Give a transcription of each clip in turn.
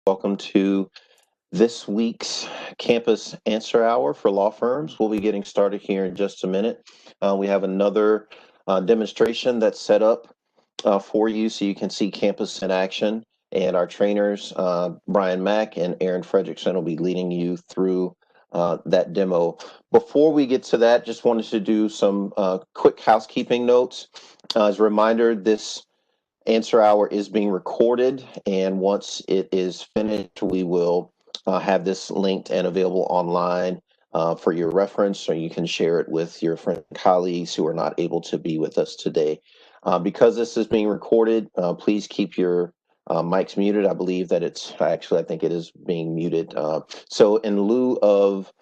Welcome to this week's Campus Answer Hour for law firms. We'll be getting started here in just a minute. We have another demonstration that's set up for you so you can see campus in action. And our trainers, Brian Mack and Aaron Fredrickson, will be leading you through that demo. Before we get to that, just wanted to do some quick housekeeping notes. As a reminder, this Answer Hour is being recorded, and once it is finished, we will have this linked and available online for your reference, so you can share it with your friends and colleagues who are not able to be with us today. Because this is being recorded, please keep your mics muted. I believe that I think it is being muted. So in lieu of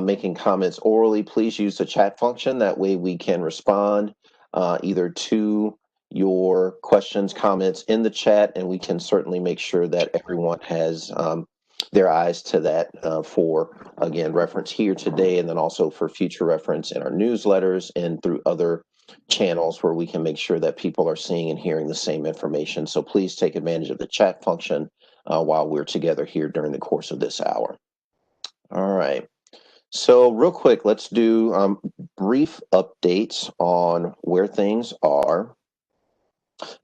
making comments orally, please use the chat function. That way we can respond either to your questions, comments in the chat, and we can certainly make sure that everyone has their eyes to that for, again, reference here today, and then also for future reference in our newsletters and through other channels where we can make sure that people are seeing and hearing the same information. So please take advantage of the chat function while we're together here during the course of this hour. All right. So real quick, let's do brief updates on where things are.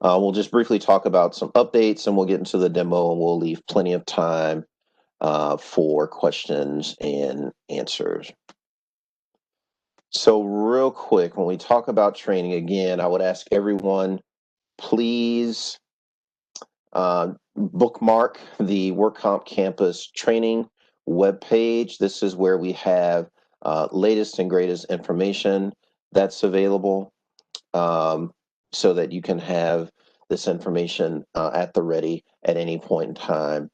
We'll just briefly talk about some updates and we'll get into the demo and we'll leave plenty of time for questions and answers. So real quick, when we talk about training, again, I would ask everyone, please bookmark the WorkComp Campus training webpage. This is where we have latest and greatest information that's available so that you can have this information at the ready at any point in time.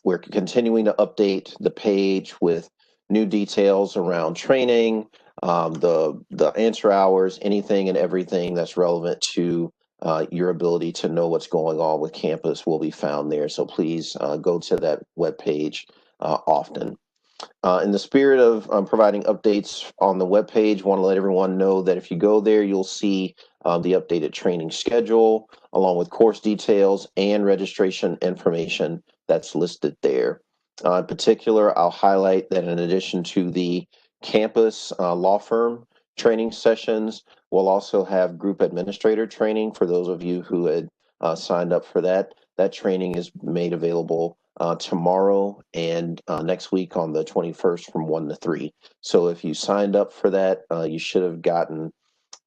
We're continuing to update the page with new details around training, the answer hours, anything and everything that's relevant to your ability to know what's going on with campus will be found there. So please go to that webpage often. In the spirit of providing updates on the webpage, want to let everyone know that if you go there, you'll see the updated training schedule, along with course details and registration information that's listed there. In particular, I'll highlight that in addition to the campus law firm training sessions, we'll also have group administrator training for those of you who had signed up for that. That training is made available tomorrow and next week on the 21st from 1 to 3. So if you signed up for that, you should have gotten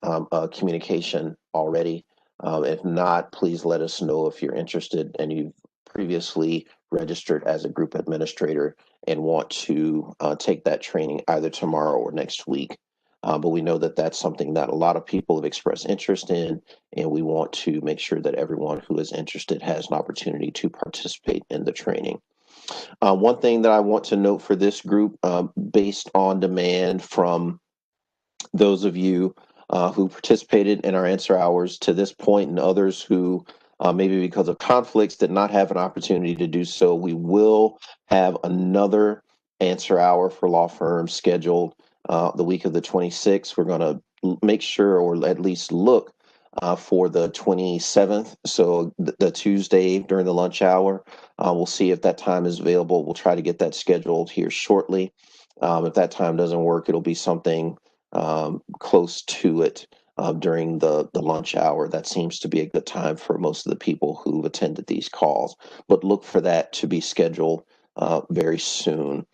a communication already. If not, please let us know if you're interested and you've previously registered as a group administrator and want to take that training either tomorrow or next week. But we know that that's something that a lot of people have expressed interest in, and we want to make sure that everyone who is interested has an opportunity to participate in the training. One thing that I want to note for this group, based on demand from those of you who participated in our answer hours to this point and others who maybe because of conflicts did not have an opportunity to do so, we will have another answer hour for law firms scheduled the week of the 26th. We're going to make sure, or at least look, for the 27th, so the Tuesday during the lunch hour. We'll see if that time is available. We'll try to get that scheduled here shortly. If that time doesn't work, it'll be something close to it during the lunch hour. That seems to be a good time for most of the people who've attended these calls, but look for that to be scheduled very soon.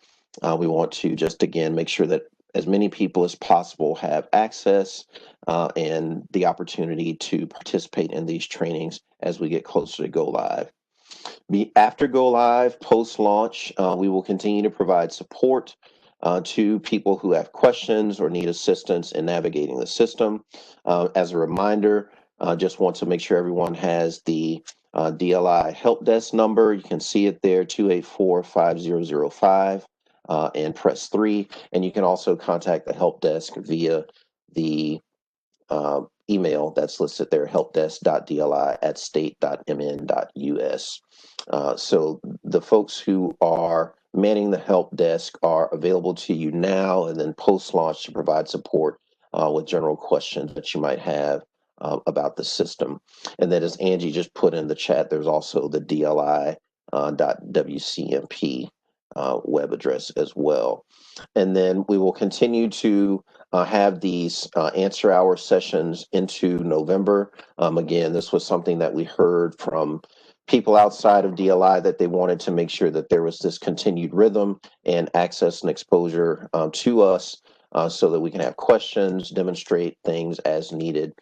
We want to just, again, make sure that as many people as possible have access and the opportunity to participate in these trainings as we get closer to go live. After go live, post-launch, we will continue to provide support to people who have questions or need assistance in navigating the system. As a reminder, just want to make sure everyone has the DLI help desk number. You can see it there, 284-5005, and press 3. And you can also contact the help desk via the email that's listed there, helpdesk.dli@state.mn.us. So the folks who are manning the help desk are available to you now and then post-launch to provide support with general questions that you might have about the system. And then as Angie just put in the chat, there's also the DLI .wcmp web address as well. And then we will continue to have these answer hour sessions into November. Again, this was something that we heard from people outside of DLI that they wanted to make sure that there was this continued rhythm and access and exposure to us so that we can have questions, demonstrate things as needed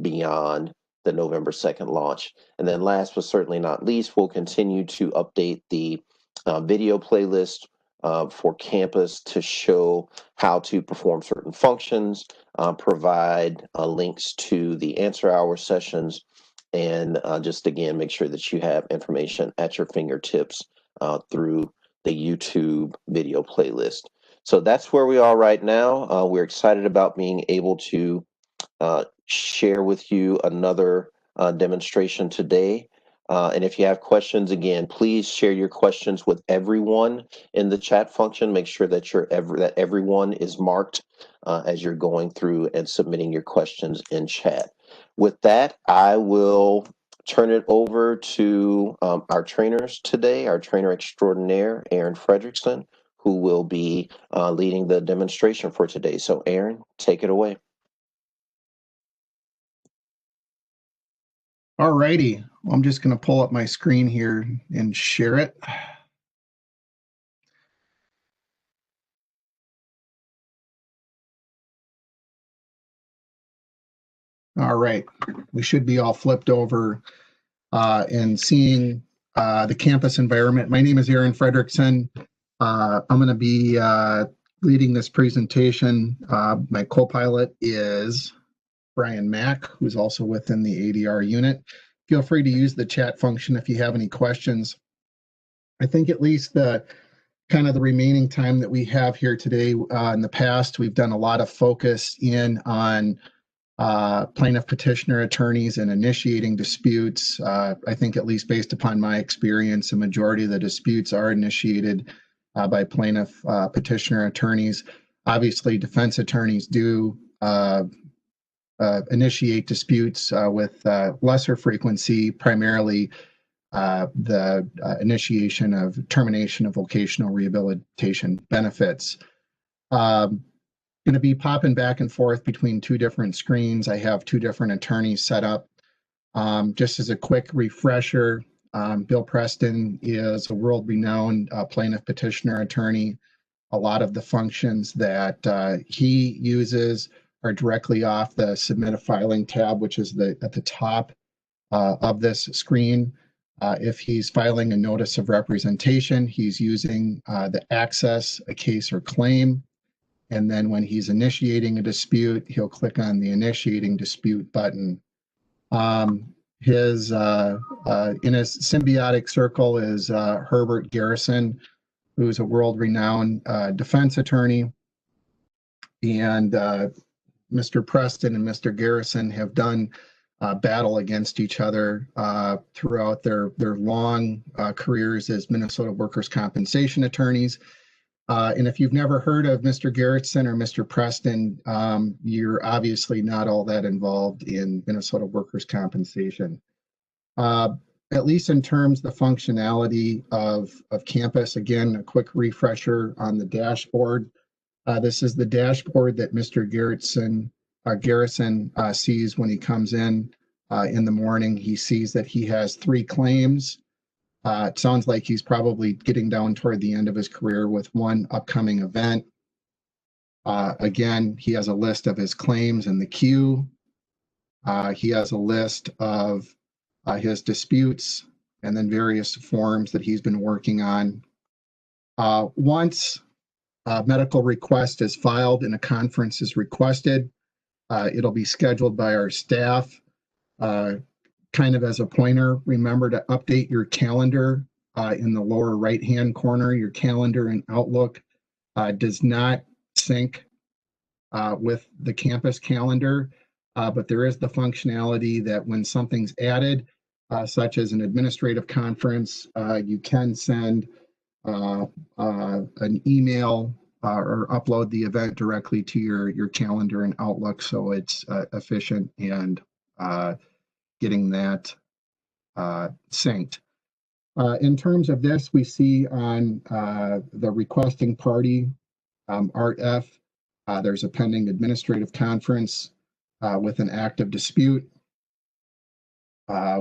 beyond the November 2nd launch. And then last but certainly not least, we'll continue to update the video playlist for campus to show how to perform certain functions, provide links to the answer hour sessions, and just again, make sure that you have information at your fingertips through the YouTube video playlist. So that's where we are right now. We're excited about being able to share with you another demonstration today. And if you have questions, again, please share your questions with everyone in the chat function. Make sure that that everyone is marked as you're going through and submitting your questions in chat. With that, I will turn it over to our trainers today, our trainer extraordinaire, Aaron Fredrickson, who will be leading the demonstration for today. So Aaron, take it away. All righty, well, I'm just going to pull up my screen here and share it. All right, we should be all flipped over and seeing the campus environment. My name is Aaron Fredrickson. I'm going to be leading this presentation. My co-pilot is Brian Mack, who's also within the ADR unit. Feel free to use the chat function if you have any questions. I think at least the kind of the remaining time that we have here today, in the past, we've done a lot of focus in on plaintiff petitioner attorneys and initiating disputes. I think at least based upon my experience, a majority of the disputes are initiated by plaintiff petitioner attorneys. Obviously, defense attorneys do initiate disputes with lesser frequency, primarily the initiation of termination of vocational rehabilitation benefits. Going to be popping back and forth between two different screens. I have two different attorneys set up. Just as a quick refresher, Bill Preston is a world-renowned plaintiff petitioner attorney. A lot of the functions that he uses are directly off the Submit a Filing tab, which is at the top of this screen. If he's filing a notice of representation, he's using the Access a Case or Claim. And then when he's initiating a dispute, he'll click on the Initiating Dispute button. In his symbiotic circle is Herbert Garrison, who's a world-renowned defense attorney. And Mr. Preston and Mr. Garrison have done battle against each other throughout their long careers as Minnesota workers' compensation attorneys. And if you've never heard of Mr. Garrison or Mr. Preston, you're obviously not all that involved in Minnesota workers' compensation. At least in terms of the functionality of campus, again, a quick refresher on the dashboard. This is the dashboard that Mr. Garrison sees when he comes in the morning. He sees that he has 3 claims. It sounds like he's probably getting down toward the end of his career with one upcoming event. Again, he has a list of his claims in the queue. He has a list of his disputes and then various forms that he's been working on. Once a medical request is filed and a conference is requested, it'll be scheduled by our staff. Kind of as a pointer, remember to update your calendar in the lower right-hand corner. Your calendar in Outlook does not sync with the campus calendar, but there is the functionality that when something's added, such as an administrative conference, you can send an email or upload the event directly to your calendar in Outlook, so it's efficient and getting that synced. In terms of this, we see on the requesting party, Art F, there's a pending administrative conference with an active dispute.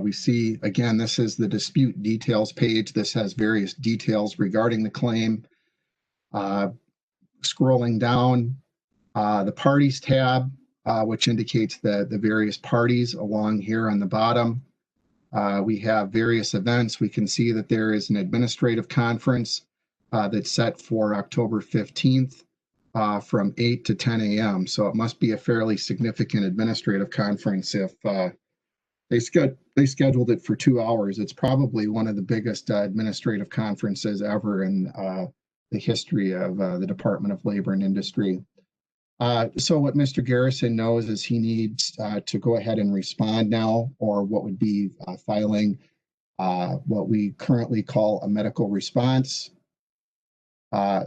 We see, again, this is the dispute details page. This has various details regarding the claim. Scrolling down, the parties tab, which indicates the various parties along here on the bottom. We have various events. We can see that there is an administrative conference that's set for October 15th from 8 to 10 a.m. So it must be a fairly significant administrative conference if they scheduled it for 2 hours. It's probably one of the biggest administrative conferences ever in the history of the Department of Labor and Industry. So what Mr. Garrison knows is he needs to go ahead and respond now, or what would be filing what we currently call a medical response.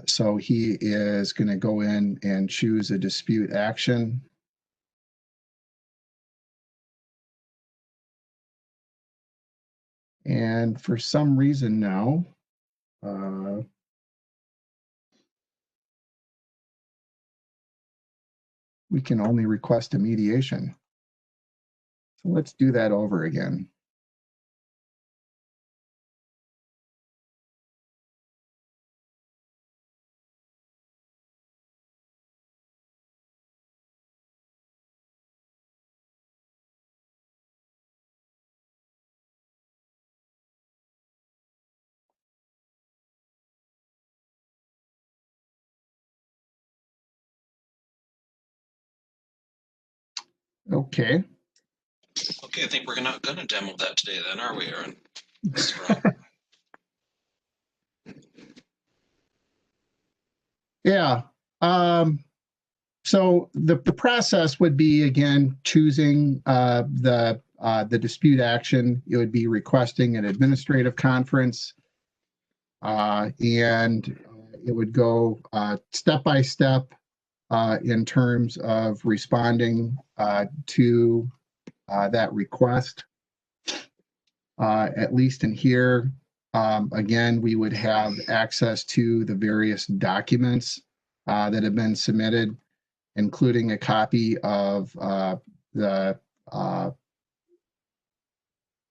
So he is going to go in and choose a dispute action. And for some reason now, we can only request a mediation. So let's do that over again. Okay. Okay, I think we're not going to demo that today then, are we, Aaron? Yeah. So the process would be, again, choosing the dispute action. It would be requesting an administrative conference, and it would go step by step in terms of responding to that request. At least in here, again, we would have access to the various documents that have been submitted, including a copy of the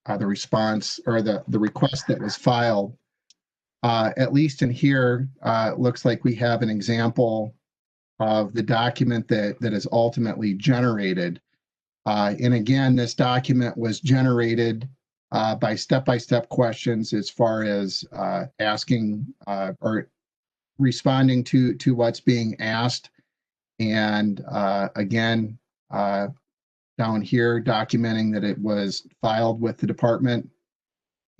response or the request that was filed. At least in here, it looks like we have an example of the document that is ultimately generated. And again, this document was generated by step-by-step questions as far as asking or responding to what's being asked. And again, down here, documenting that it was filed with the department,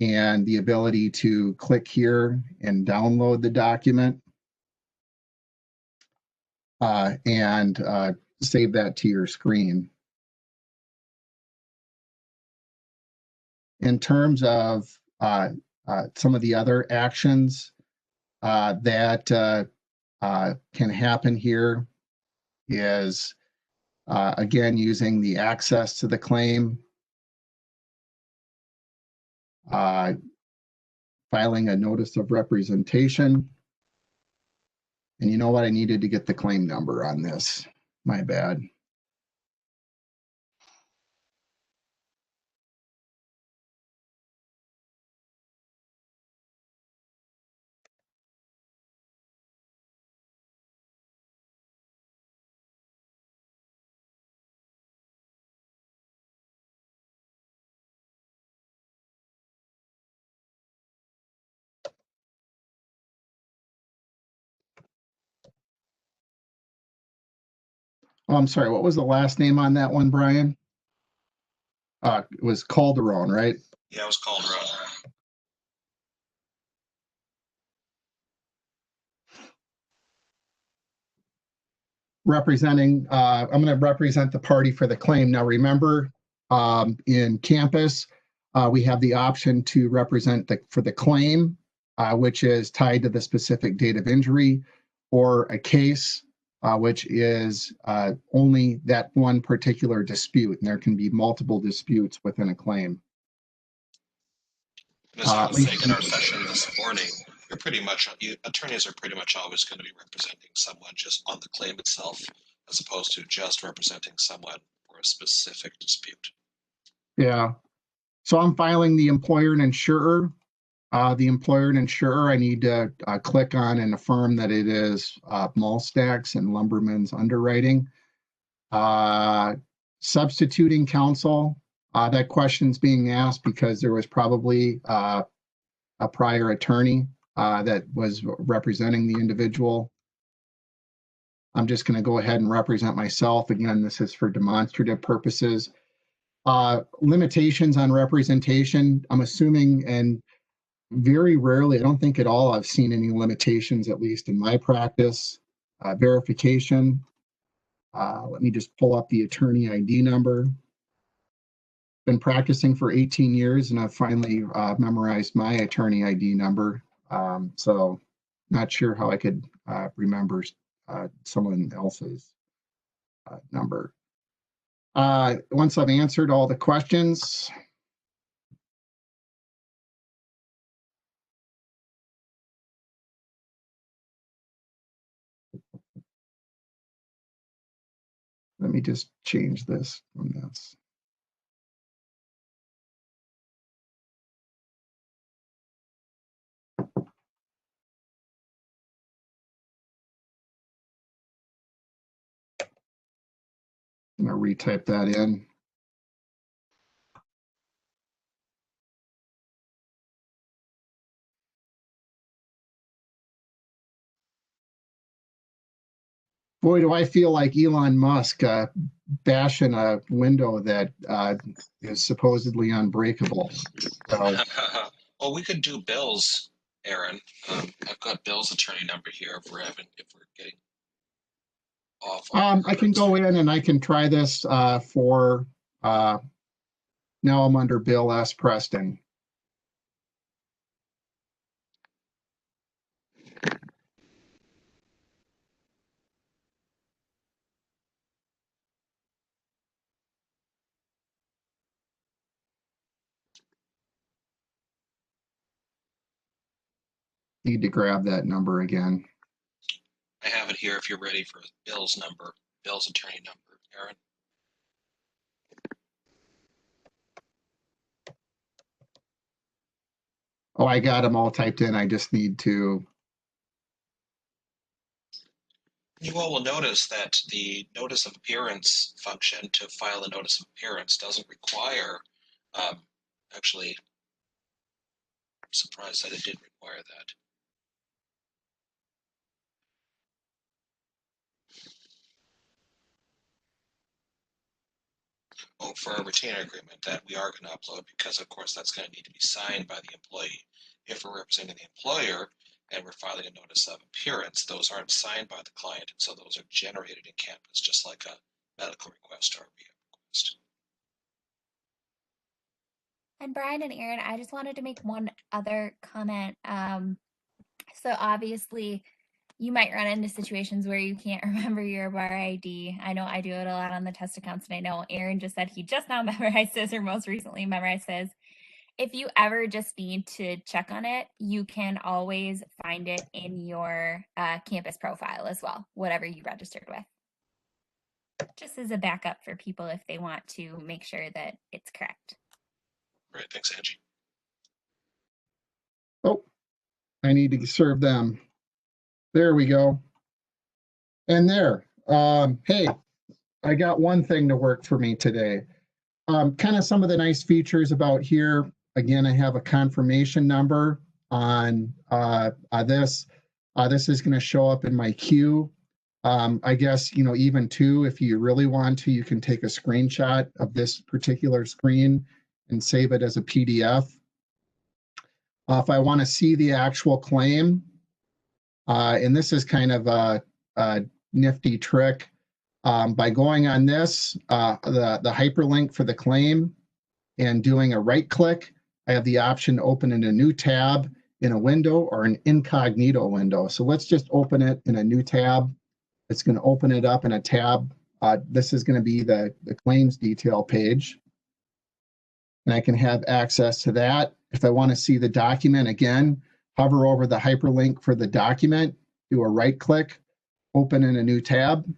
and the ability to click here and download the document and save that to your screen. In terms of some of the other actions that can happen here is, again, using the access to the claim, filing a notice of representation. And you know what? I needed to get the claim number on this. My bad. Oh, I'm sorry. What was the last name on that one, Brian? It was Calderon, right? Yeah, it was Calderon. Representing, I'm going to represent the party for the claim. Now, remember, in campus, we have the option to represent for the claim, which is tied to the specific date of injury, or a case, which is only that one particular dispute, and there can be multiple disputes within a claim. As you At were saying least, in our session this morning, attorneys are pretty much always going to be representing someone just on the claim itself, as opposed to just representing someone for a specific dispute. yeah. So I'm filing the employer and insurer. The employer and insurer, I need to click on and affirm that it is Mulstacks and Lumberman's Underwriting. Substituting counsel, that question's being asked because there was probably a prior attorney that was representing the individual. I'm just going to go ahead and represent myself. Again, this is for demonstrative purposes. Limitations on representation, I'm assuming, and very rarely, I don't think at all, I've seen any limitations, at least in my practice. Verification. Let me just pull up the attorney ID number. Been practicing for 18 years and I've finally memorized my attorney ID number. So not sure how I could remember someone else's number. Once I've answered all the questions, let me just change this from this. I'm going to retype that in. Boy, do I feel like Elon Musk bashing a window that is supposedly unbreakable. So, Well, we could do Bill's, Aaron. I've got Bill's attorney number here if we're getting off. I can go in and I can try this for, now I'm under Bill S. Preston. Need to grab that number again. I have it here if you're ready for Bill's number, Bill's attorney number, Aaron. Oh, I got them all typed in. I just need to. You all will notice that the notice of appearance function to file a notice of appearance doesn't require, actually, I'm surprised that it did require that. Oh, for a retainer agreement that we are going to upload because, of course, that's going to need to be signed by the employee. If we're representing the employer and we're filing a notice of appearance, those aren't signed by the client, and so those are generated in campus, just like a medical request or a rehab request. And Brian and Aaron, I just wanted to make one other comment. So obviously, you might run into situations where you can't remember your bar ID. I know I do it a lot on the test accounts, and I know Aaron just said he just now memorized his or most recently memorized his. If you ever just need to check on it, you can always find it in your campus profile as well, whatever you registered with. Just as a backup for people if they want to make sure that it's correct. Great, thanks, Angie. Oh, I need to serve them. There we go. And there. Hey, I got one thing to work for me today. Kind of some of the nice features about here. Again, I have a confirmation number on this. This is going to show up in my queue. I guess, even too, if you really want to, you can take a screenshot of this particular screen and save it as a PDF. If I want to see the actual claim, and this is kind of a nifty trick, by going on this, the hyperlink for the claim and doing a right click, I have the option to open in a new tab in a window or an incognito window. So let's just open it in a new tab. It's going to open it up in a tab. This is going to be the claims detail page. And I can have access to that. If I want to see the document again, hover over the hyperlink for the document, do a right click, open in a new tab.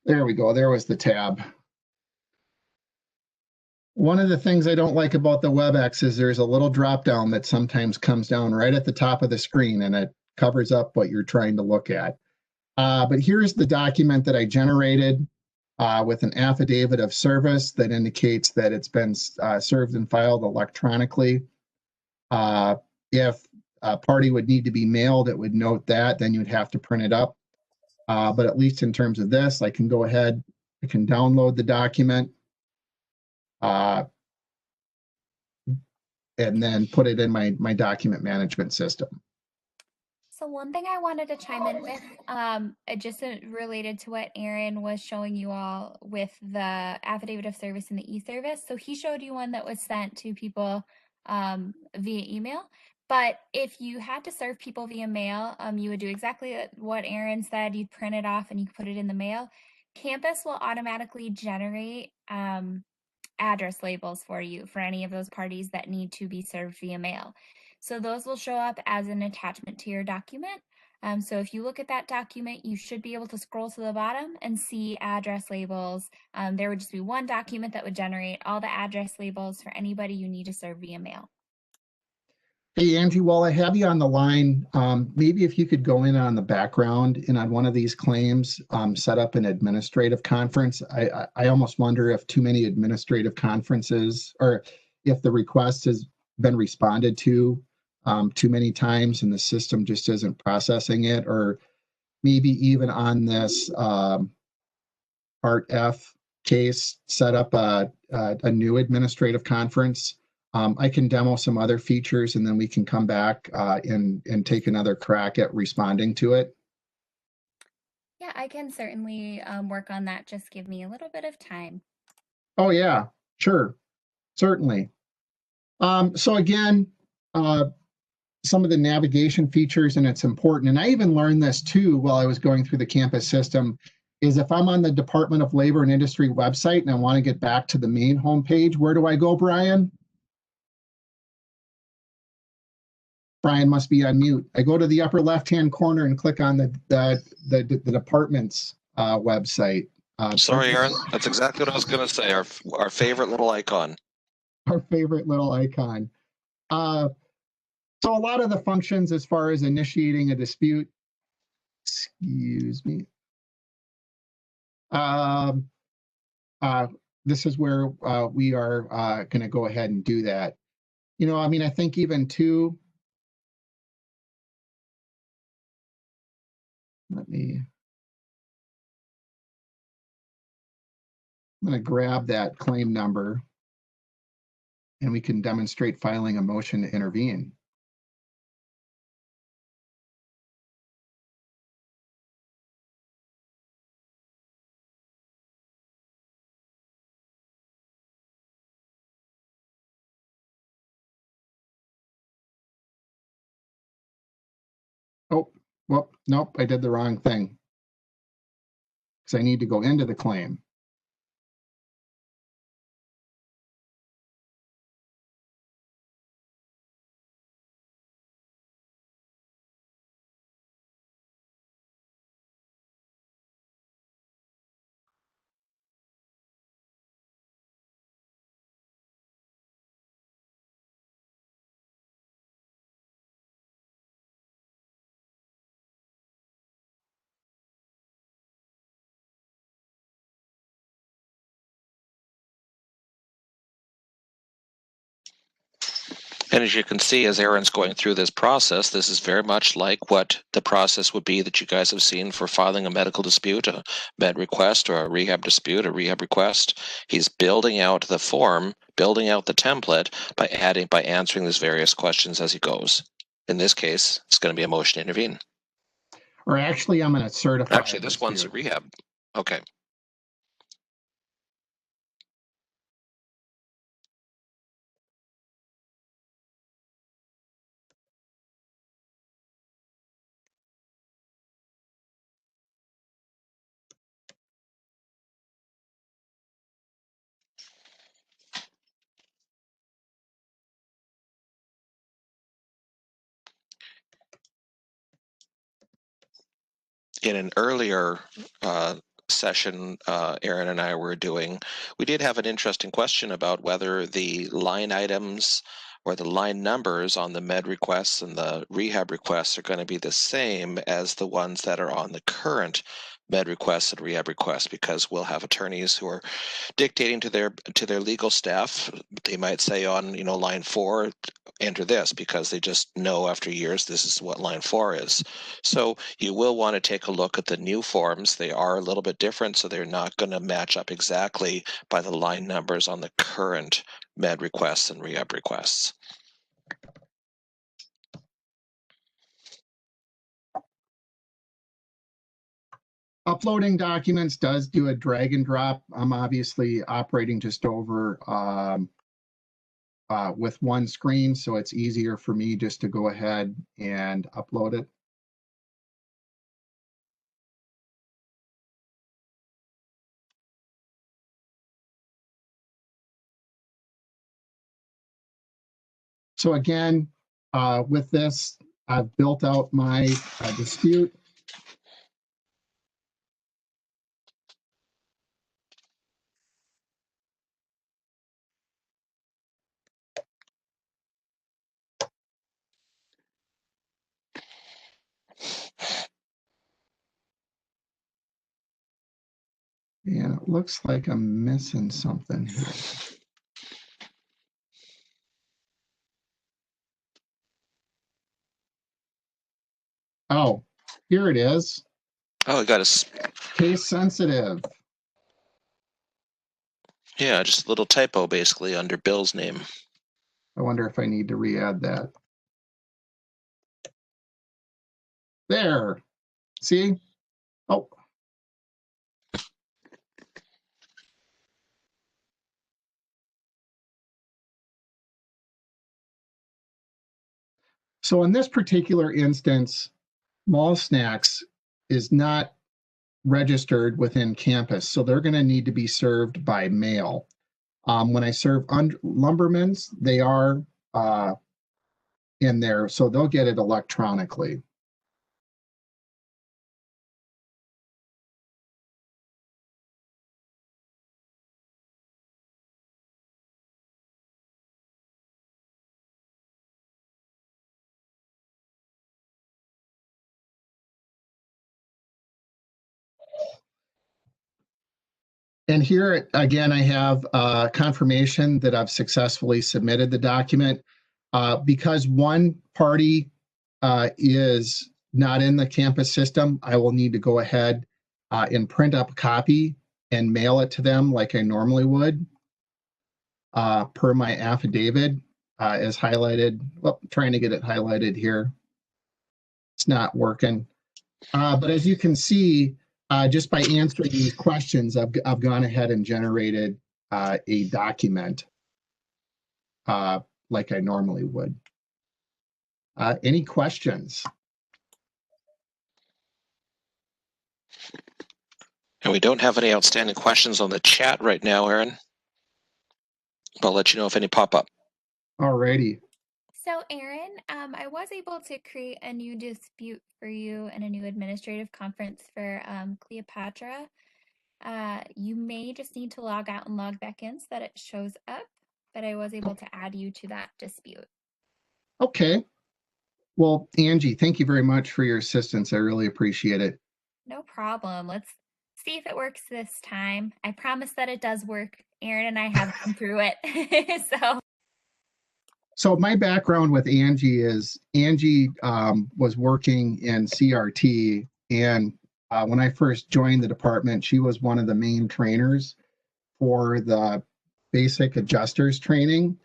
There we go. There was the tab. One of the things I don't like about the WebEx is there's a little drop down that sometimes comes down right at the top of the screen, and it covers up what you're trying to look at. But here's the document that I generated with an affidavit of service that indicates that it's been served and filed electronically. If a party would need to be mailed, it would note that, then you'd have to print it up. But at least in terms of this, I can go ahead, I can download the document and then put it in my document management system. So one thing I wanted to chime in with, just related to what Aaron was showing you all with the affidavit of service and the e-service. So he showed you one that was sent to people via email. But if you had to serve people via mail, you would do exactly what Aaron said. You'd print it off and you put it in the mail. Campus will automatically generate address labels for you for any of those parties that need to be served via mail. So those will show up as an attachment to your document. So if you look at that document, you should be able to scroll to the bottom and see address labels. There would just be one document that would generate all the address labels for anybody you need to serve via mail. Hey, Angie, while I have you on the line, maybe if you could go in on the background and on one of these claims, set up an administrative conference. I almost wonder if too many administrative conferences, or if the request has been responded to too many times and the system just isn't processing it, or maybe even on this Part F case, set up a new administrative conference. I can demo some other features and then we can come back and take another crack at responding to it. Yeah, I can certainly work on that. Just give me a little bit of time. Oh yeah, sure, certainly. So again, some of the navigation features, and it's important, and I even learned this too while I was going through the campus system, is if I'm on the Department of Labor and Industry website and I want to get back to the main homepage, where do I go, Brian? Brian must be on mute. I go to the upper left-hand corner and click on the department's website. Sorry, Aaron. That's exactly what I was going to say. Our favorite little icon. Our favorite little icon. So a lot of the functions as far as initiating a dispute, excuse me. This is where we are going to go ahead and do that. You know, I mean, I think even too, I'm going to grab that claim number and we can demonstrate filing a motion to intervene. Oh, well, nope, I did the wrong thing. Because I need to go into the claim. And as you can see, as Aaron's going through this process, this is very much like what the process would be that you guys have seen for filing a medical dispute, a med request, or a rehab dispute, a rehab request. He's building out the form, building out the template by answering these various questions as he goes. In this case, it's going to be a motion to intervene. Or actually, I'm going to certify. Actually, this one's a rehab. Okay. in an earlier session Aaron and I were doing, we did have an interesting question about whether the line items or the line numbers on the med requests and the rehab requests are going to be the same as the ones that are on the current med requests and rehab requests, because we'll have attorneys who are dictating to their legal staff. They might say on line 4, enter this, because they just know after years this is what line 4 is. So you will want to take a look at the new forms. They are a little bit different, so they're not going to match up exactly by the line numbers on the current med requests and rehab requests. Uploading documents does do a drag and drop. I'm obviously operating just over with one screen, so it's easier for me just to go ahead and upload it. So again, with this, I've built out my dispute. And it looks like I'm missing something here. Oh, here it is. Oh, I got a Case sensitive. Yeah, just a little typo basically under Bill's name. I wonder if I need to re-add that. There. See? Oh. So in this particular instance, Mall Snacks is not registered within campus, so they're going to need to be served by mail. When I serve Lumbermans, they are in there, so they'll get it electronically. And here again, I have confirmation that I've successfully submitted the document. Because one party is not in the campus system, I will need to go ahead and print up a copy and mail it to them like I normally would, per my affidavit as highlighted. Well, trying to get it highlighted here. It's not working. But as you can see, just by answering these questions, I've gone ahead and generated a document like I normally would. Any questions? And we don't have any outstanding questions on the chat right now, Aaron. But I'll let you know if any pop up. All righty. So Aaron, I was able to create a new dispute for you and a new administrative conference for Cleopatra. You may just need to log out and log back in so that it shows up, but I was able to add you to that dispute. Okay. Well, Angie, thank you very much for your assistance. I really appreciate it. No problem. Let's see if it works this time. I promise that it does work. Aaron and I have been through it. So my background with Angie is Angie was working in CRT, and when I first joined the department, she was one of the main trainers for the basic adjusters training,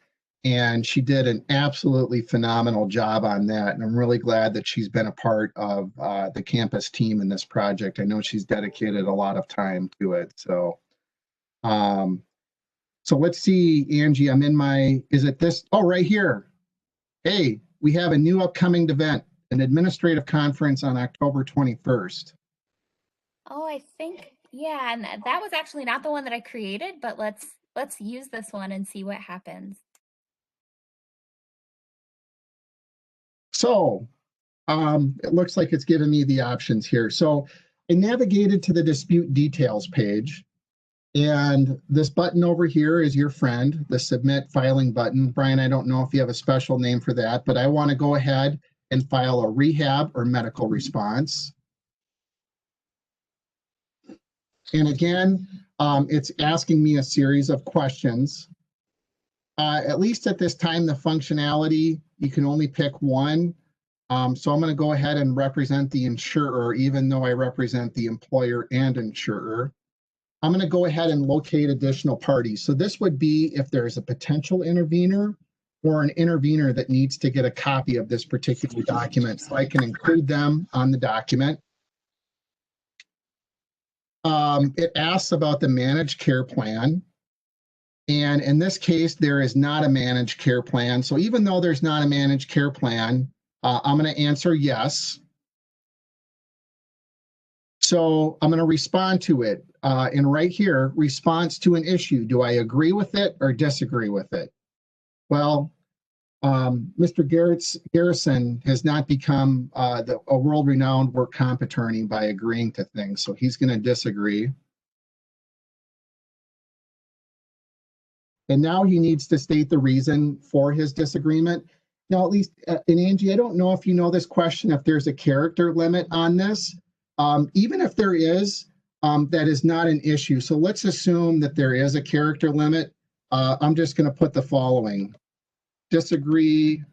and she did an absolutely phenomenal job on that. And I'm really glad that she's been a part of the campus team in this project. I know she's dedicated a lot of time to it. So let's see, Angie, I'm in my, is it this? Oh, right here. Hey, we have a new upcoming event, an administrative conference on October 21st. Oh, I think, yeah, and that was actually not the one that I created, but let's use this one and see what happens. So it looks like it's giving me the options here. So I navigated to the dispute details page, and this button over here is your friend, the submit filing button. Brian, I don't know if you have a special name for that, but I want to go ahead and file a rehab or medical response. And again, it's asking me a series of questions. At least at this time, the functionality, you can only pick one. So I'm going to go ahead and represent the insurer, even though I represent the employer and insurer. I'm going to go ahead and locate additional parties. So this would be if there's a potential intervener or an intervener that needs to get a copy of this particular document. So I can include them on the document. It asks about the managed care plan. And in this case, there is not a managed care plan. So even though there's not a managed care plan, I'm going to answer yes. So I'm going to respond to it. And right here, response to an issue. Do I agree with it or disagree with it? Well, Mr. Garrison has not become a world-renowned work comp attorney by agreeing to things. So he's going to disagree. And now he needs to state the reason for his disagreement. Now, at least, and Angie, I don't know if you know this question, if there's a character limit on this. Even if there is, that is not an issue. So let's assume that there is a character limit. I'm just going to put the following. Disagree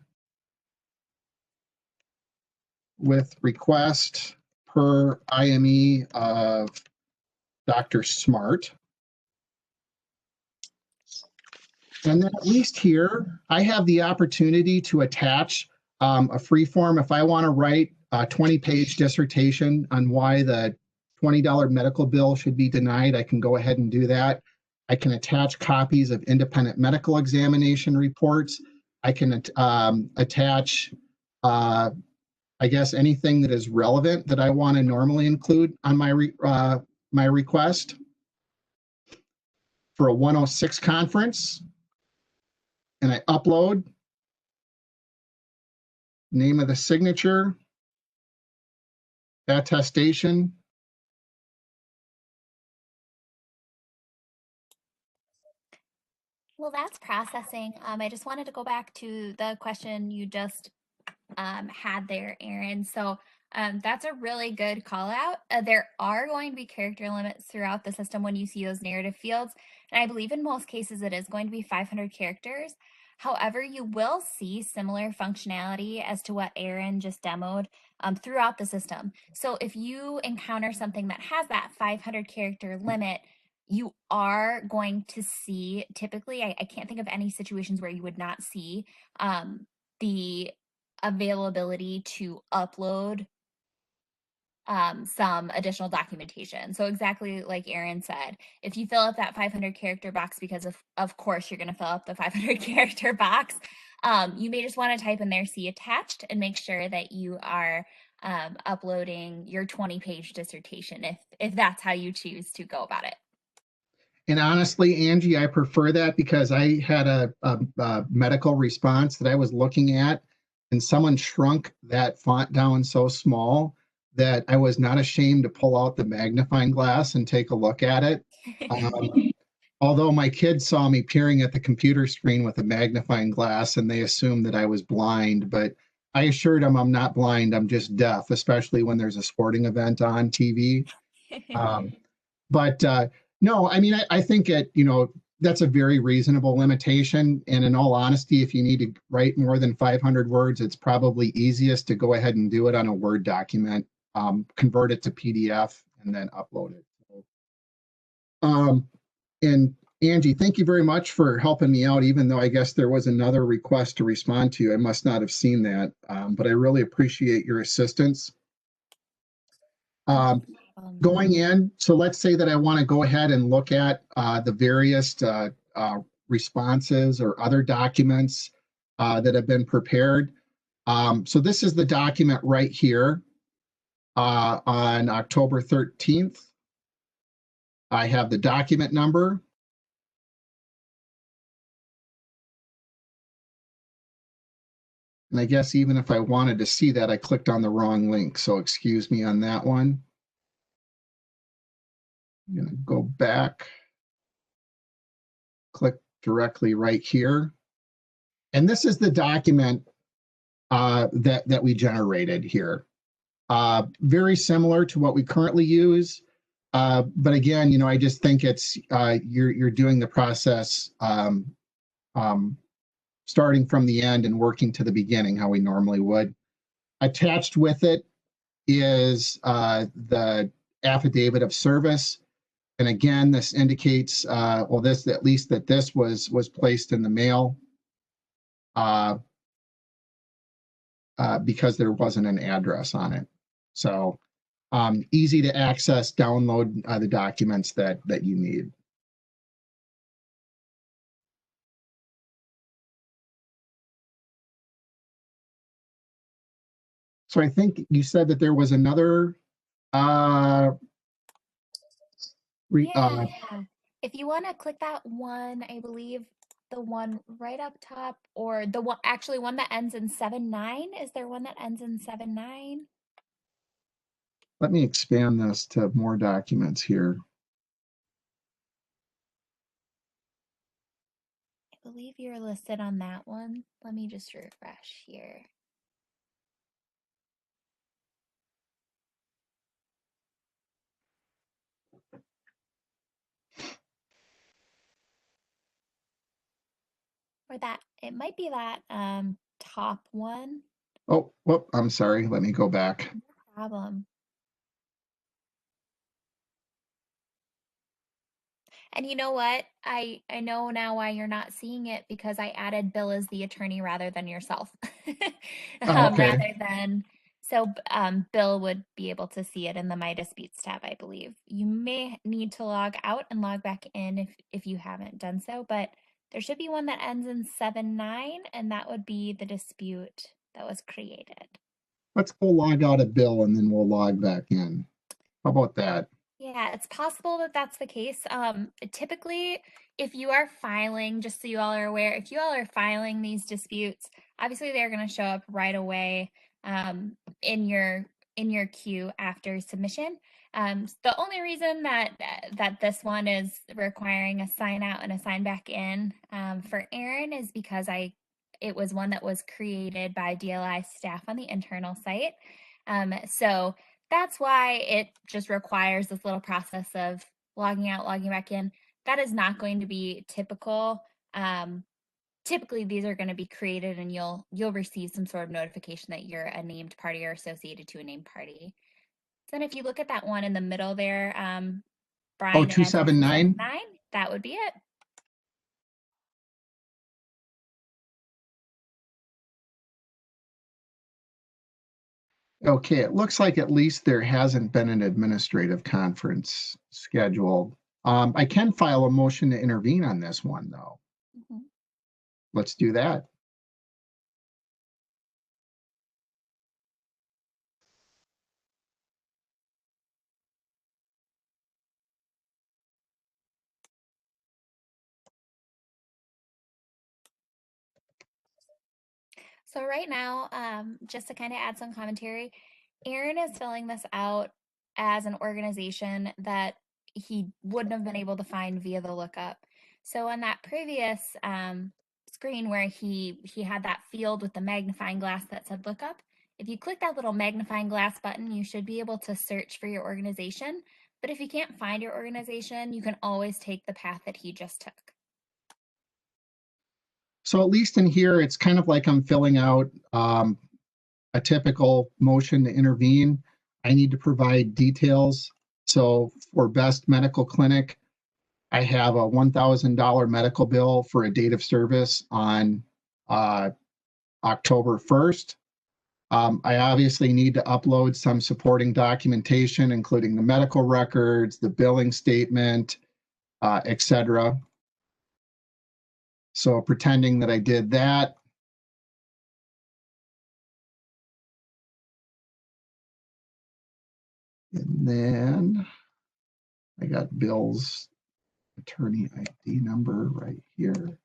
with request per IME of Dr. Smart. And then at least here, I have the opportunity to attach a free form. If I want to write a 20-page dissertation on why the $20 medical bill should be denied, I can go ahead and do that. I can attach copies of independent medical examination reports. I can attach, I guess, anything that is relevant that I want to normally include on my request for a 106 conference. And I upload, name of the signature, attestation. Well, that's processing. I just wanted to go back to the question you just had there, Aaron. So that's a really good call out. There are going to be character limits throughout the system when you see those narrative fields. And I believe in most cases it is going to be 500 characters. However, you will see similar functionality as to what Aaron just demoed throughout the system. So if you encounter something that has that 500 character limit, you are going to see, typically, I can't think of any situations where you would not see the availability to upload some additional documentation. So exactly like Aaron said, if you fill up that 500 character box, because of course you're going to fill up the 500 character box, you may just want to type in there "see attached" and make sure that you are uploading your 20-page dissertation if that's how you choose to go about it. And honestly, Angie, I prefer that because I had a medical response that I was looking at, and someone shrunk that font down so small that I was not ashamed to pull out the magnifying glass and take a look at it. Although my kids saw me peering at the computer screen with a magnifying glass and they assumed that I was blind, but I assured them I'm not blind, I'm just deaf, especially when there's a sporting event on TV. But no, I mean, I think that's a very reasonable limitation. And in all honesty, if you need to write more than 500 words, it's probably easiest to go ahead and do it on a Word document, convert it to PDF, and then upload it. And Angie, thank you very much for helping me out, even though I guess there was another request to respond to. I must not have seen that, but I really appreciate your assistance. Going in, so let's say that I want to go ahead and look at the various responses or other documents that have been prepared. So this is the document right here on October 13th. I have the document number. And I guess even if I wanted to see that, I clicked on the wrong link. So excuse me on that one. I'm going to go back, click directly right here. And this is the document that we generated here. Very similar to what we currently use. But again, you know, I just think it's you're doing the process starting from the end and working to the beginning, how we normally would. Attached with it is the affidavit of service. And again, this indicates, well, this at least that this was placed in the mail because there wasn't an address on it. So easy to access, download the documents that you need. So I think you said that there was another Yeah. If you want to click that one, I believe the one right up top, or the one actually one that ends in 79. Is there one that ends in 79? let me expand this to more documents here. I believe you're listed on that one. Let me just refresh here. Or that, it might be that top one. Oh, whoop, I'm sorry. Let me go back. No problem. And you know what? I know now why you're not seeing it, because I added Bill as the attorney rather than yourself. Oh, okay. Rather than, so Bill would be able to see it in the My Disputes tab, I believe. You may need to log out and log back in if you haven't done so, but there should be one that ends in 79, and that would be the dispute that was created. Let's go log out of Bill and then we'll log back in. How about that? Yeah, it's possible that that's the case. Typically, if you are filing, just so you all are aware, if you all are filing these disputes, obviously they're going to show up right away in your queue after submission. The only reason that this one is requiring a sign out and a sign back in for Aaron is because it was one that was created by DLI staff on the internal site. So that's why it just requires this little process of logging out, logging back in. That is not going to be typical. Typically, these are going to be created, and you'll receive some sort of notification that you're a named party or associated to a named party. Then, if you look at that one in the middle there, Brian, Oh, it ends in 279? 279. That would be it. Okay, it looks like at least there hasn't been an administrative conference scheduled. I can file a motion to intervene on this one, though. Mhm. Let's do that. So right now, just to kind of add some commentary, Aaron is filling this out as an organization that he wouldn't have been able to find via the lookup. So on that previous screen where he had that field with the magnifying glass that said lookup, if you click that little magnifying glass button, you should be able to search for your organization. But if you can't find your organization, you can always take the path that he just took. So at least in here, it's kind of like I'm filling out a typical motion to intervene. I need to provide details. So for Best Medical Clinic, I have a $1,000 medical bill for a date of service on October 1st. I obviously need to upload some supporting documentation, including the medical records, the billing statement, etc. So pretending that I did that. And then I got Bill's attorney ID number right here.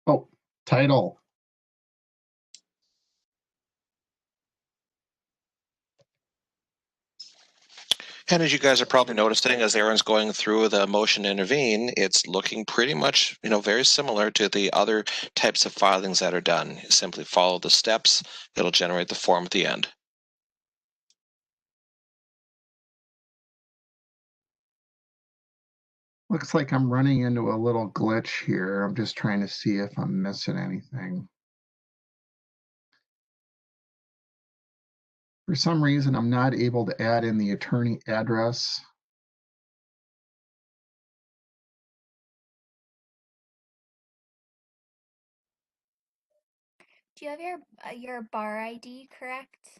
Oh, title. And as you guys are probably noticing, as Aaron's going through the motion to intervene, it's looking pretty much, very similar to the other types of filings that are done. You simply follow the steps. It'll generate the form at the end. Looks like I'm running into a little glitch here. I'm just trying to see if I'm missing anything. For some reason, I'm not able to add in the attorney address. Do you have your bar ID correct,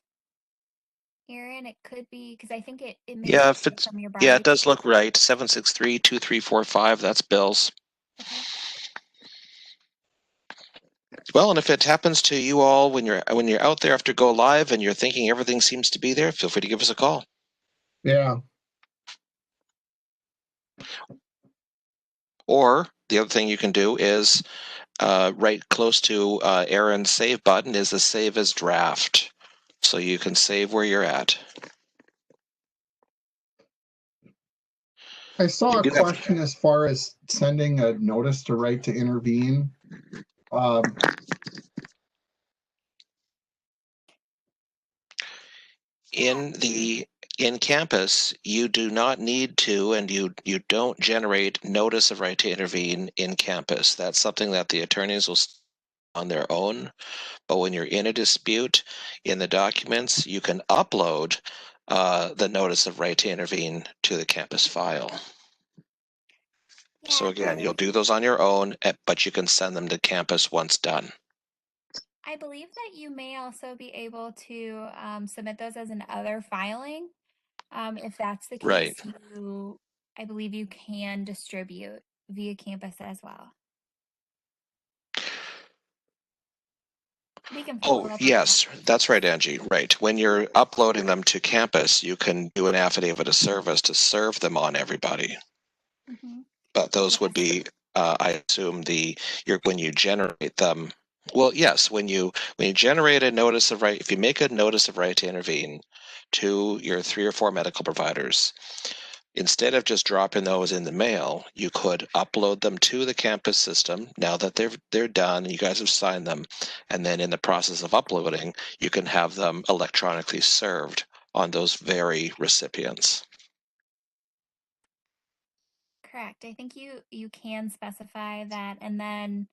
Aaron? It could be because I think it may Yeah, be from your bar it ID. does look right. 763-2345. That's Bill's. Okay. Well, and if it happens to you all when you're out there after go live and you're thinking everything seems to be there, feel free to give us a call. Yeah. Or the other thing you can do is right close to Aaron's save button is the save as draft. So you can save where you're at. I saw a question as far as sending a notice to right to intervene. In campus, you do not need to, and you don't generate notice of right to intervene in campus. That's something that the attorneys will on their own. But when you're in a dispute, in the documents, you can upload the notice of right to intervene to the campus file. Yeah, So again, you'll do those on your own, but you can send them to campus once done. I believe that you may also be able to submit those as an other filing. If that's the case, Right. I believe you can distribute via campus as well. We can follow up. Yes, that's right, Angie. Right. When you're uploading them to campus, you can do an affidavit of service to serve them on everybody. Mm-hmm. But those would be, I assume, when you generate them. Well, yes, when you generate a notice of right, if you make a notice of right to intervene to your 3 or 4 medical providers, instead of just dropping those in the mail, you could upload them to the campus system now that they're done and you guys have signed them. And then in the process of uploading, you can have them electronically served on those very recipients. Correct. I think you can specify that, and then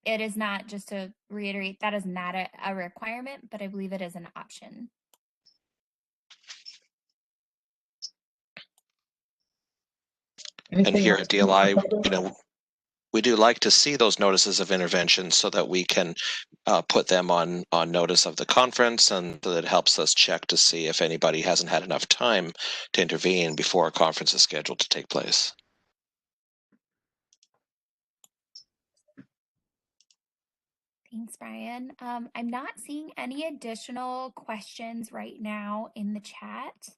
it is not, just to reiterate, that is not a requirement, but I believe it is an option. And here at DLI, we do like to see those notices of intervention so that we can put them on notice of the conference, and so that it helps us check to see if anybody hasn't had enough time to intervene before a conference is scheduled to take place. Thanks, Brian. I'm not seeing any additional questions right now in the chat.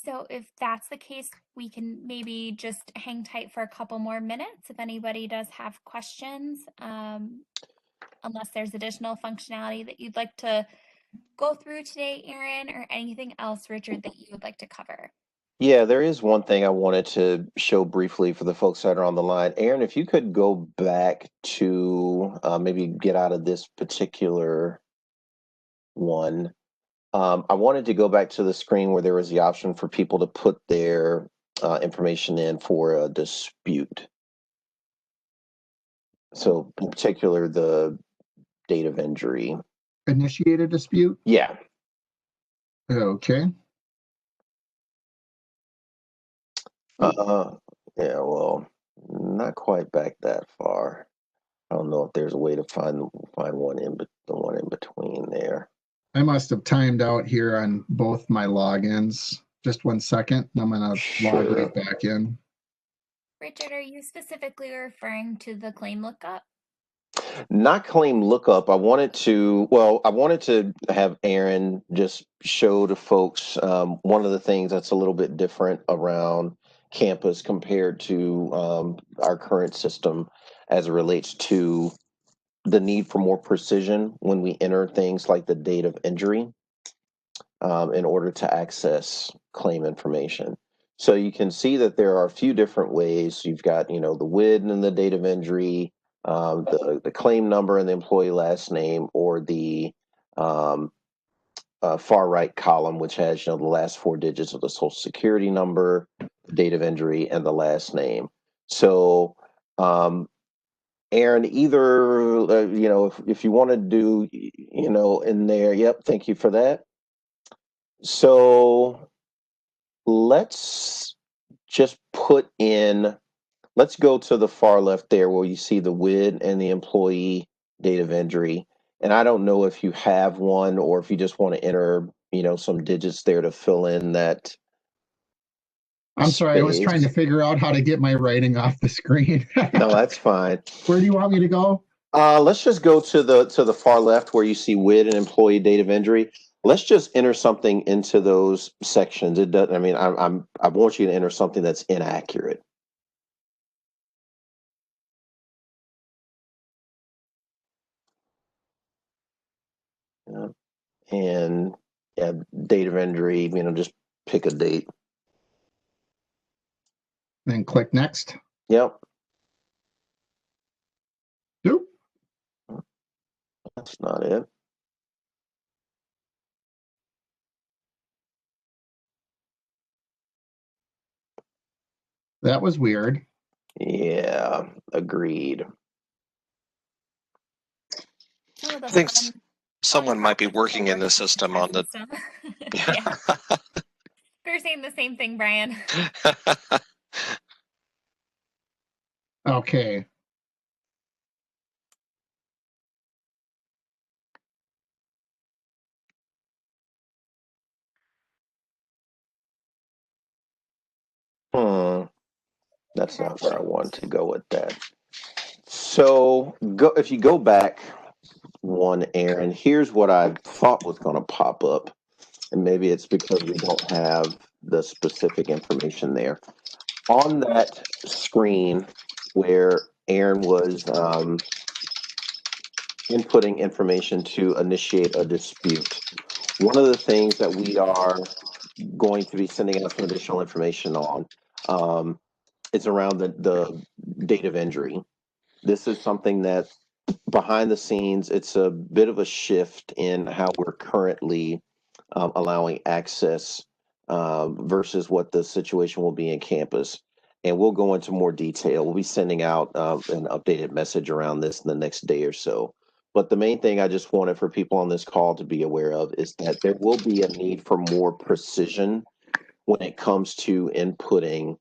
So if that's the case, we can maybe just hang tight for a couple more minutes if anybody does have questions, unless there's additional functionality that you'd like to go through today, Aaron, or anything else, Richard, that you would like to cover. Yeah, there is one thing I wanted to show briefly for the folks that are on the line. Aaron, if you could go back to maybe get out of this particular one. I wanted to go back to the screen where there was the option for people to put their information in for a dispute. So in particular, the date of injury. Initiate a dispute? Yeah. Okay. Yeah, well, not quite back that far. I don't know if there's a way to find one the one in between there. I must have timed out here on both my logins. Just 1 second, and I'm gonna log right back in. Richard, are you specifically referring to the claim lookup? Not claim lookup. I wanted to have Aaron just show to folks one of the things that's a little bit different around campus compared to our current system as it relates to the need for more precision when we enter things like the date of injury. in order to access claim information. So you can see that there are a few different ways. You've got, the WID and the date of injury, the claim number and the employee last name, or the far right column, which has, the last 4 digits of the social security number, the date of injury, and the last name. So, Aaron, either, if you want to do, in there, yep, thank you for that. So let's just let's go to the far left there where you see the WID and the employee date of injury. And I don't know if you have one or if you just want to enter, some digits there to fill in that. I'm sorry, I was trying to figure out how to get my writing off the screen. No, that's fine. Where do you want me to go? Let's just go to the far left where you see WID and employee date of injury. Let's just enter something into those sections. It doesn't. I mean, I want you to enter something that's inaccurate. Yeah. And date of injury. Just pick a date. Then click next. Yep. Nope. That's not it. That was weird. Yeah, agreed. I think someone might be working in the system on the. Yeah. We're saying the same thing, Brian. Okay. That's not where I want to go with that. So if you go back one, Aaron, here's what I thought was going to pop up. And maybe it's because we don't have the specific information there. On that screen where Aaron was inputting information to initiate a dispute, one of the things that we are going to be sending out some additional information on is around the date of injury. This is something that behind the scenes, it's a bit of a shift in how we're currently allowing access versus what the situation will be in campus. And we'll go into more detail. We'll be sending out an updated message around this in the next day or so. But the main thing I just wanted for people on this call to be aware of is that there will be a need for more precision when it comes to inputting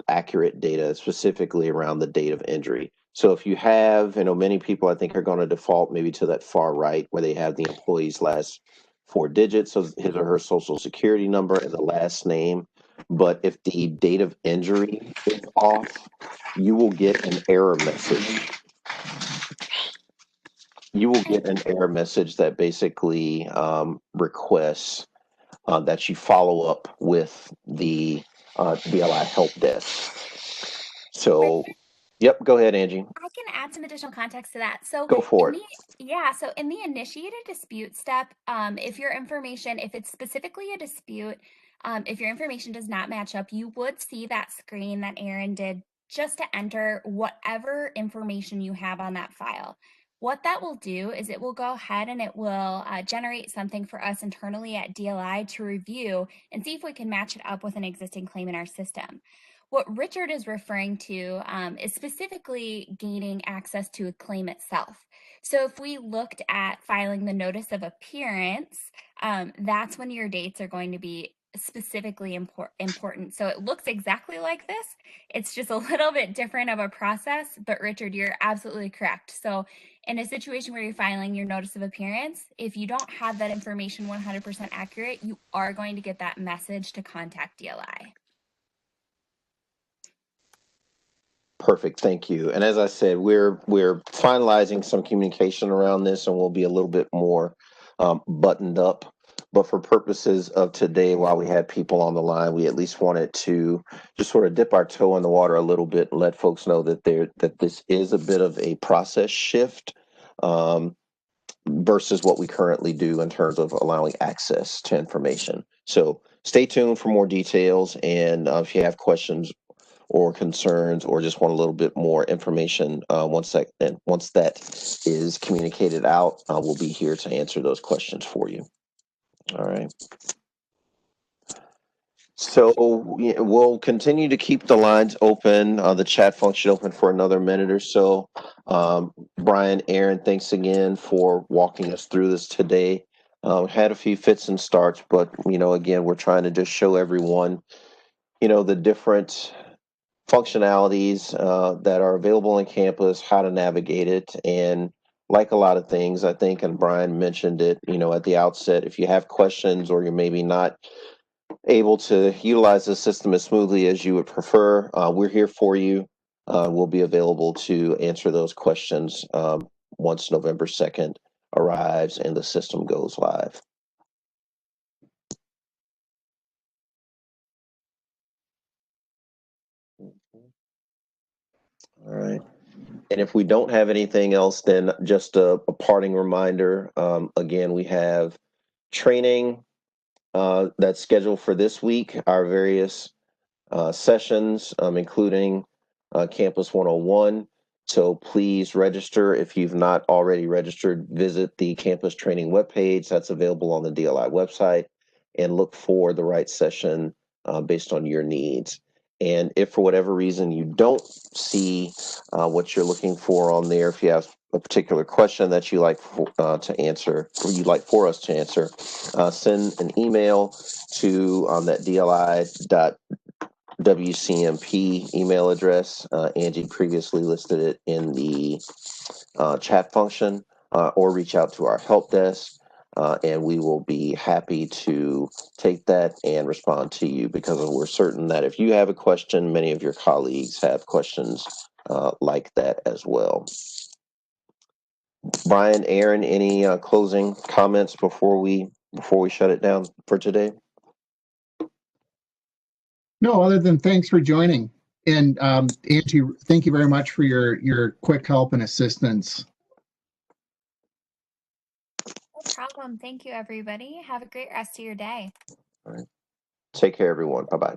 accurate data, specifically around the date of injury. So if you have, many people I think are going to default maybe to that far right where they have the employee's last 4 digits of his or her social security number and the last name. But if the date of injury is off, you will get an error message. You will get an error message that basically requests that you follow up with the BLI help desk. So, yep, go ahead, Angie. I can add some additional context to that. So Go for it. So in the initiated dispute step, if it's specifically a dispute, if your information does not match up, you would see that screen that Aaron did just to enter whatever information you have on that file. What that will do is it will go ahead and it will generate something for us internally at DLI to review and see if we can match it up with an existing claim in our system. What Richard is referring to is specifically gaining access to a claim itself. So if we looked at filing the notice of appearance, that's when your dates are going to be specifically important. So it looks exactly like this. It's just a little bit different of a process, but Richard, you're absolutely correct. So in a situation where you're filing your notice of appearance, if you don't have that information 100% accurate, you are going to get that message to contact DLI. Perfect, thank you. And as I said, we're finalizing some communication around this, and we'll be a little bit more buttoned up. But for purposes of today, while we had people on the line, we at least wanted to just sort of dip our toe in the water a little bit and let folks know that this is a bit of a process shift. versus what we currently do in terms of allowing access to information. So stay tuned for more details, and if you have questions or concerns or just want a little bit more information, once that is communicated out, we'll be here to answer those questions for you. All right. So we'll continue to keep the lines open, the chat function open for another minute or so. Brian, Aaron, thanks again for walking us through this today. Had a few fits and starts, but again, we're trying to just show everyone, the different functionalities that are available on campus, how to navigate it, and like a lot of things, I think, and Brian mentioned it, at the outset, if you have questions or you're maybe not able to utilize the system as smoothly as you would prefer, we're here for you. We'll be available to answer those questions once November 2nd arrives and the system goes live. All right. And if we don't have anything else, then just a parting reminder. Again, we have training that's scheduled for this week, our various sessions, including Campus 101. So please register. If you've not already registered, visit the campus training webpage that's available on the DLI website and look for the right session based on your needs. And if for whatever reason you don't see what you're looking for on there, if you have a particular question that you like to answer, or you'd like for us to answer, send an email to that DLI.WCMP email address. Angie previously listed it in the chat function, or reach out to our help desk, and we will be happy to take that and respond to you, because we're certain that if you have a question, many of your colleagues have questions like that as well. Brian, Aaron, any closing comments before we shut it down for today? No, other than thanks for joining. And Angie, thank you very much for your quick help and assistance. No problem. Thank you, everybody. Have a great rest of your day. All right. Take care, everyone. Bye-bye.